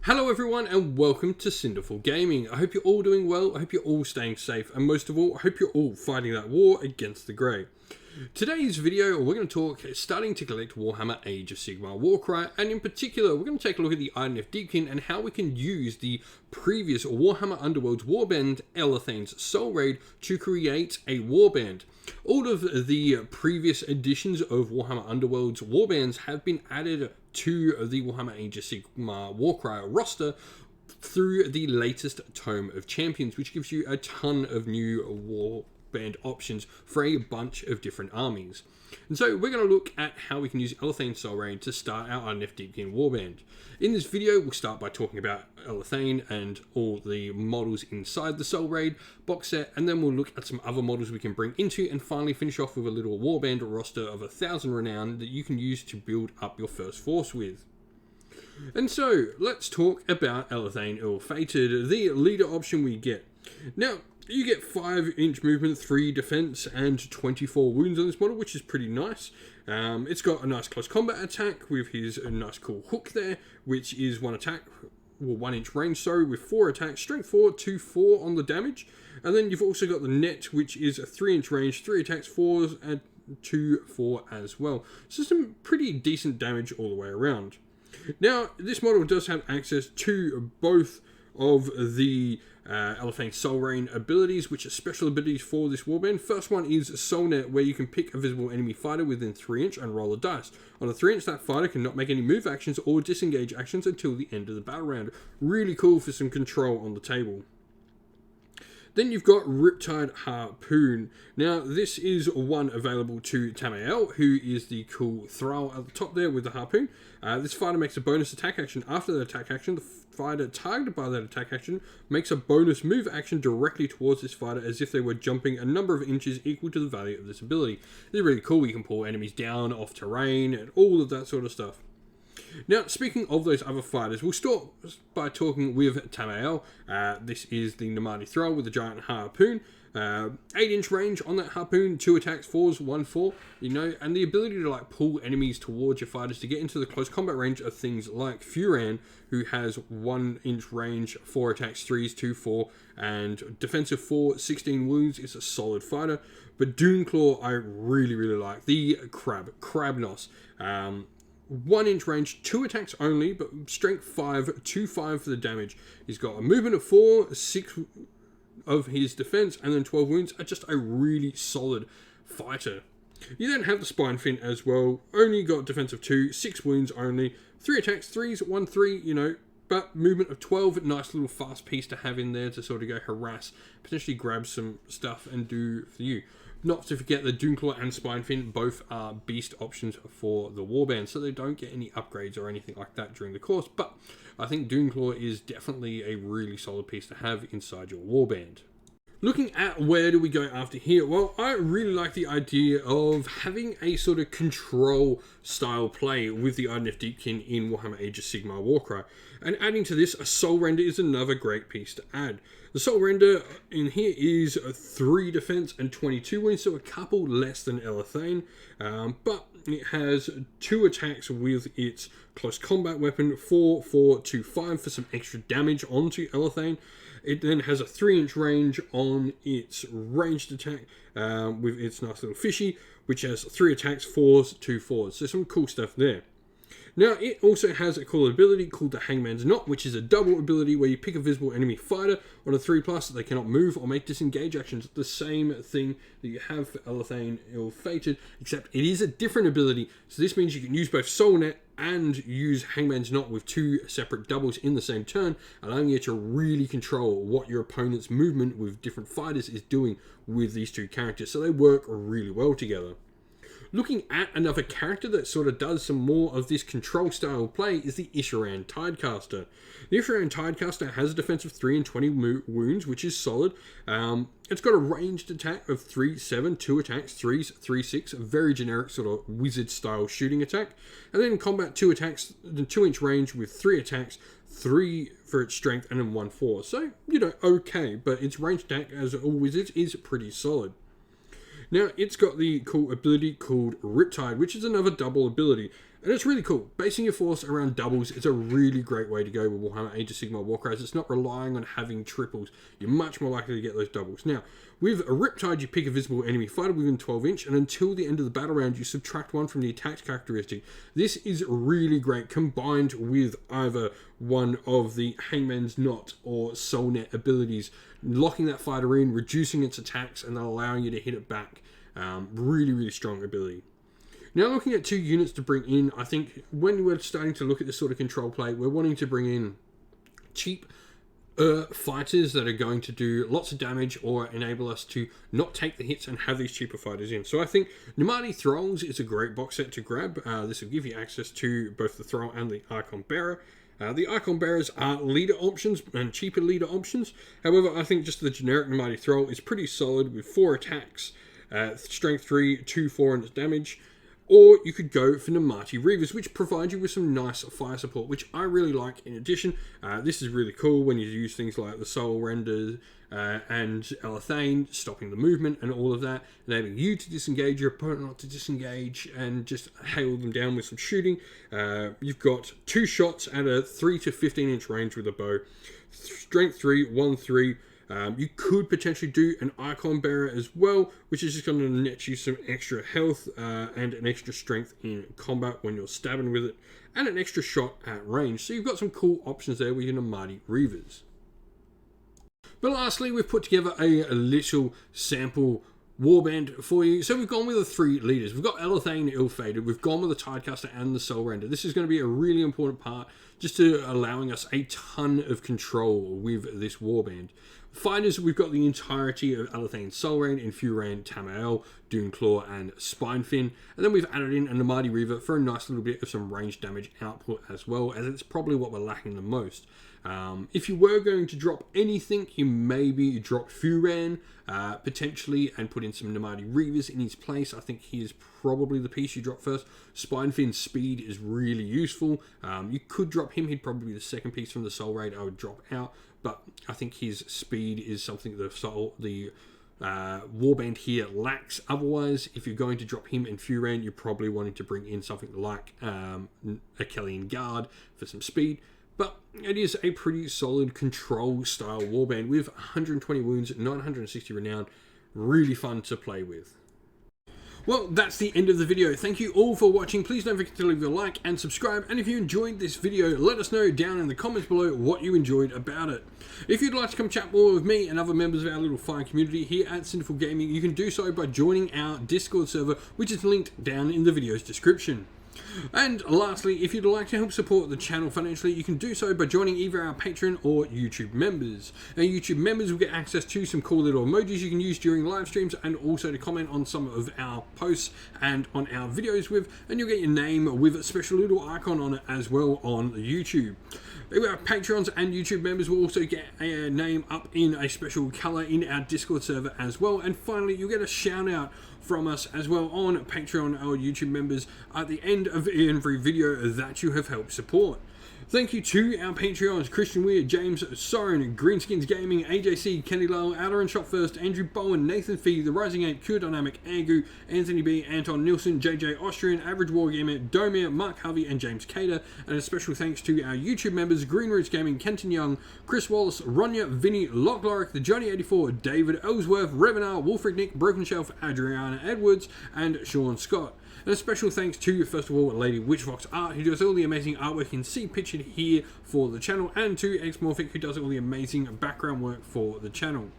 Hello everyone and welcome to Cinderful Gaming. I hope you're all doing well, I hope you're all staying safe, and most of all, I hope you're all fighting that war against the Grey. Today's video, we're going to talk starting to collect Warhammer Age of Sigmar Warcry, and in particular, we're going to take a look at the Idoneth Deepkin and how we can use the previous Warhammer Underworld's Warband, Elathain's Soulraid, to create a Warband. All of the previous editions of Warhammer Underworld's Warbands have been added to the Warhammer Age of Sigmar Warcry roster through the latest Tome of Champions, which gives you a ton of new Warband options for a bunch of different armies. And so we're going to look at how we can use Elathain Soulraid to start our Idoneth Deepkin Warband. In this video, we'll start by talking about Elathain and all the models inside the Soulraid box set, and then we'll look at some other models we can bring into, and finally finish off with a little Warband roster of 1,000 renown that you can use to build up your first force with. And so, let's talk about Elathain Ill-Fated, the leader option we get. Now, you get 5-inch movement, 3 defense, and 24 wounds on this model, which is pretty nice. It's got a nice close combat attack with his nice cool hook there, which is 1-inch range, sorry, with 4 attacks, strength 4, 2-4 on the damage. And then you've also got the net, which is a 3-inch range, 3 attacks, 4s, and 2-4 as well. So some pretty decent damage all the way around. Now, this model does have access to both of the Elathain Soulraid abilities, which are special abilities for this warband. First one is Soulnet, where you can pick a visible enemy fighter within 3-inch and roll a dice. On a 3-inch, that fighter cannot make any move actions or disengage actions until the end of the battle round. Really cool for some control on the table. Then you've got Riptide Harpoon. Now, this is one available to Tamael, who is the cool thrall at the top there with the harpoon. This fighter makes a bonus attack action. After the attack action, the fighter targeted by that attack action makes a bonus move action directly towards this fighter as if they were jumping a number of inches equal to the value of this ability. This is really cool. You can pull enemies down off terrain and all of that sort of stuff. Now, speaking of those other fighters, we'll start by talking with Tamael. This is the Nomadi Thrall with the giant harpoon. 8-inch range on that harpoon, 2 attacks, 4s, 1-4, and the ability to pull enemies towards your fighters to get into the close combat range of things like Furan, who has 1-inch range, 4 attacks, 3s, 2-4, and defensive 4, 16 wounds. It's a solid fighter. But Doonclaw, I really like. The Krabnos. 1-inch range, 2 attacks only, but strength 5, 2-5 for the damage. He's got a movement of 4, 6 of his defense, and then 12 wounds. Are just a really solid fighter. You then have the Spine Fin as well. Only got defense of 2, 6 wounds only, 3 attacks, 3s, 1-3, but movement of 12. Nice little fast piece to have in there to sort of go harass, potentially grab some stuff and do for you. Not to forget that Doonclaw and Spinefin both are beast options for the Warband, so they don't get any upgrades or anything like that during the course, but I think Doonclaw is definitely a really solid piece to have inside your Warband. Looking at where do we go after here, well, I really like the idea of having a sort of control style play with the Idoneth Deepkin in Warhammer Age of Sigmar Warcry. And adding to this, a Soul Render is another great piece to add. The Soul Render in here is a 3 defense and 22 wounds, so a couple less than Elathain, but it has 2 attacks with its close combat weapon, 4, 4, 2, 5 for some extra damage onto Elathain. It then has a 3-inch range on its ranged attack with its nice little fishy, which has 3 attacks, 4s, 2 4s. So some cool stuff there. Now, it also has a cool ability called the Hangman's Knot, which is a double ability where you pick a visible enemy fighter on a 3+, that they cannot move or make disengage actions. The same thing that you have for Elathain Ill-Fated, except it is a different ability. So this means you can use both Soulnet and use Hangman's Knot with 2 separate doubles in the same turn, allowing you to really control what your opponent's movement with different fighters is doing with these 2 characters. So they work really well together. Looking at another character that sort of does some more of this control style play is the Isharan Tidecaster. The Isharan Tidecaster has a defense of 3 and 20 wounds, which is solid. It's got a ranged attack of 3, 7, 2 attacks, 3s, 3, 6, a very generic sort of wizard style shooting attack. And then in combat, 2 attacks, the 2-inch range with 3 attacks, 3 for its strength, and then 1 4. So, okay, but its ranged attack, as all wizards, is pretty solid. Now, it's got the cool ability called Riptide, which is another double ability. And it's really cool. Basing your force around doubles is a really great way to go with Warhammer Age of Sigmar Warcry. It's not relying on having triples. You're much more likely to get those doubles. Now, with a Riptide, you pick a visible enemy fighter within 12 inch, and until the end of the battle round, you subtract 1 from the attack characteristic. This is really great, combined with either one of the Hangman's Knot or Soul Net abilities, locking that fighter in, reducing its attacks, and then allowing you to hit it back. Really, really strong ability. Now, looking at 2 units to bring in, I think when we're starting to look at this sort of control play, we're wanting to bring in cheap fighters that are going to do lots of damage or enable us to not take the hits and have these cheaper fighters in. So I think Namadi Thralls is a great box set to grab. This will give you access to both the Thrall and the Icon Bearer. The Icon Bearers are leader options and cheaper leader options. However, I think just the generic Namadi Thrall is pretty solid with 4 attacks, strength 3, 2, 4 in its damage. Or you could go for Namati Reavers, which provide you with some nice fire support, which I really like. In addition, this is really cool when you use things like the Soulraid and Elathain, stopping the movement and all of that, enabling you to disengage, your opponent not to disengage, and just hail them down with some shooting. You've got 2 shots at a 3 to 15 inch range with a bow, strength 3, 1, 3. You could potentially do an Icon Bearer as well, which is just going to net you some extra health and an extra strength in combat when you're stabbing with it, and an extra shot at range. So you've got some cool options there with your Namadi Reavers. But lastly, we've put together a little sample Warband for you. So we've gone with the 3 leaders. We've got Elathain Ill-Fated, we've gone with the Tidecaster and the Soulraid. This is going to be a really important part just to allowing us a ton of control with this Warband. Fighters, we've got the entirety of Elathain, Soulraid, Infurian, Tamael, Doonclaw, and Spinefin. And then we've added in a Namadi Reaver for a nice little bit of some range damage output as well, as it's probably what we're lacking the most. If you were going to drop anything, you maybe drop Furan, potentially, and put in some Namadi Reavers in his place. I think he is probably the piece you drop first. Spinefin's speed is really useful. You could drop him. He'd probably be the second piece from the Soulraid I would drop out. But I think his speed is something the Warband here lacks. Otherwise, if you're going to drop him and Furan, you're probably wanting to bring in something like Achillean Guard for some speed. But it is a pretty solid control style Warband with 120 wounds, 960 renown. Really fun to play with. Well, that's the end of the video. Thank you all for watching. Please don't forget to leave a like and subscribe. And if you enjoyed this video, let us know down in the comments below what you enjoyed about it. If you'd like to come chat more with me and other members of our little fine community here at Sinful Gaming, you can do so by joining our Discord server, which is linked down in the video's description. And lastly, if you'd like to help support the channel financially, you can do so by joining either our Patreon or YouTube members. Our YouTube members will get access to some cool little emojis you can use during live streams, and also to comment on some of our posts and on our videos with, and you'll get your name with a special little icon on it as well on YouTube. Our Patreons and YouTube members will also get a name up in a special colour in our Discord server as well. And finally, you'll get a shout out from us as well on Patreon or YouTube members at the end of every video that you have helped support. Thank you to our Patreons: Christian Weir, James Soren, Greenskins Gaming, AJC, Kenny Lyle, Outer and Shop First, Andrew Bowen, Nathan Fee, The Rising Ape, Q Dynamic, Agu, Anthony B, Anton Nilsson, JJ Austrian, Average Wargamer, Domir, Mark Harvey, and James Cater. And a special thanks to our YouTube members: Green Roots Gaming, Kenton Young, Chris Wallace, Ronya, Vinny, Lockloric, The Johnny84, David Ellsworth, Revenar, Wolfric Nick, Broken Shelf, Adriana Edwards, and Sean Scott. And a special thanks to, first of all, Lady Witchfox Art, who does all the amazing artwork you can see pictured here for the channel, and to Xmorphic, who does all the amazing background work for the channel.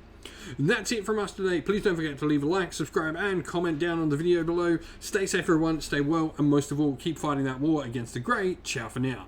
And that's it from us today. Please don't forget to leave a like, subscribe, and comment down on the video below. Stay safe, everyone, stay well, and most of all, keep fighting that war against the Grey. Ciao for now.